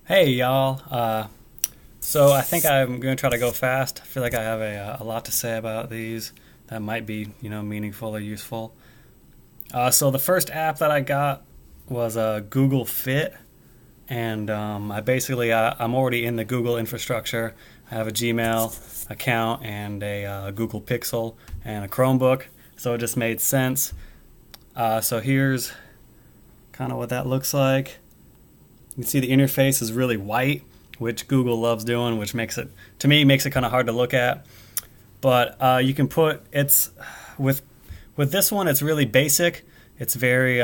Hey y'all. So I think I'm going to try to go fast. I feel like I have a lot to say about these that might be meaningful or useful. So the first app that I got was Google Fit, and I'm already in the Google infrastructure. I have a Gmail account and a Google Pixel and a Chromebook, so it just made sense. So here's kind of what that looks like. You can see the interface is really white, which Google loves doing, which to me, makes it kind of hard to look at. But you can put it's with this one, it's really basic. It's very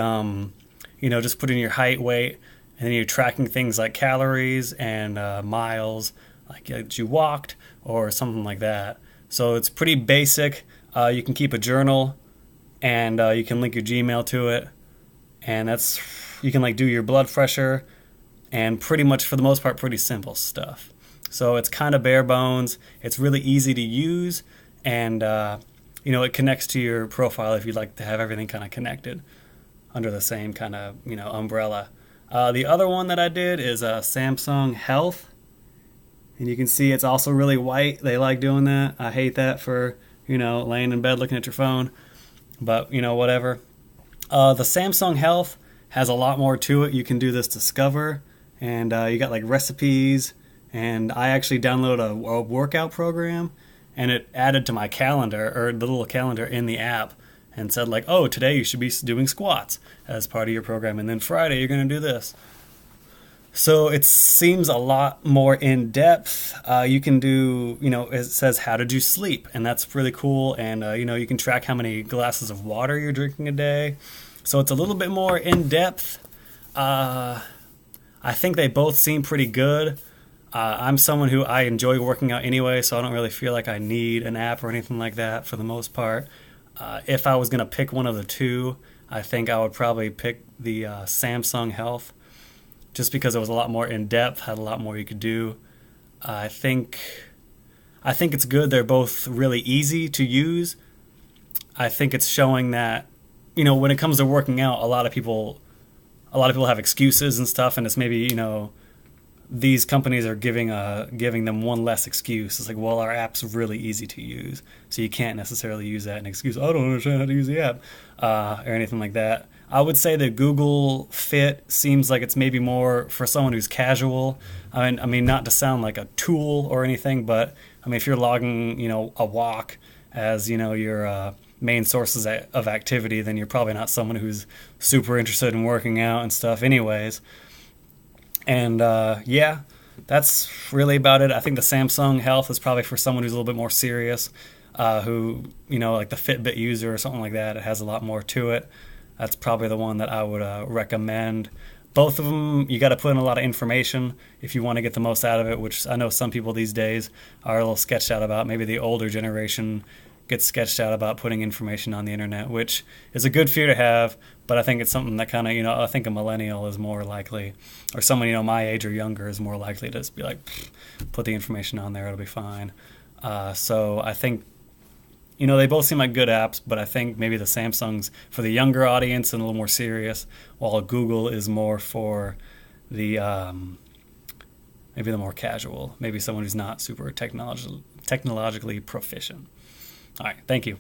just put in your height, weight, and then you're tracking things like calories and miles, like that you walked or something like that. So it's pretty basic. You can keep a journal, and you can link your Gmail to it, and you can like do your blood pressure and pretty much for the most part pretty simple stuff. So it's kind of bare bones. It's really easy to use, and it connects to your profile if you'd like to have everything kind of connected under the same kind of umbrella. The other one that I did is Samsung Health, and you can see it's also really white. They like doing that. I hate that for laying in bed looking at your phone, but whatever. The Samsung Health has a lot more to it. You can do this Discover, and you got like recipes, and I actually downloaded a workout program, and it added to my calendar, or the little calendar in the app, and said like, oh, today you should be doing squats as part of your program, and then Friday you're going to do this. So it seems a lot more in depth. You can do, it says how did you sleep, and that's really cool. And you can track how many glasses of water you're drinking a day. So it's a little bit more in depth. I think they both seem pretty good. I'm someone who I enjoy working out anyway, so I don't really feel like I need an app or anything like that for the most part. If I was going to pick one of the two, I think I would probably pick the Samsung Health, just because it was a lot more in depth, had a lot more you could do. I think it's good. They're both really easy to use. I think it's showing that when it comes to working out, a lot of people have excuses and stuff, and it's maybe these companies are giving them one less excuse. It's like, well, our app's really easy to use, so you can't necessarily use that as an excuse. I don't understand how to use the app or anything like that. I would say that Google Fit seems like it's maybe more for someone who's casual. I mean, not to sound like a tool or anything, but if you're logging a walk as your main sources of activity, then you're probably not someone who's super interested in working out and stuff anyways. And yeah, that's really about it. I think the Samsung Health is probably for someone who's a little bit more serious, who like the Fitbit user or something like that. It has a lot more to it. That's probably the one that I would recommend. Both of them, you got to put in a lot of information if you want to get the most out of it, which I know some people these days are a little sketched out about. Maybe the older generation gets sketched out about putting information on the internet, which is a good fear to have, but I think it's something that kind of, I think a millennial is more likely, or someone, my age or younger is more likely to just be like, put the information on there, it'll be fine. So I think, they both seem like good apps, but I think maybe the Samsung's for the younger audience and a little more serious, while Google is more for the, maybe the more casual, maybe someone who's not super technologically proficient. All right, thank you.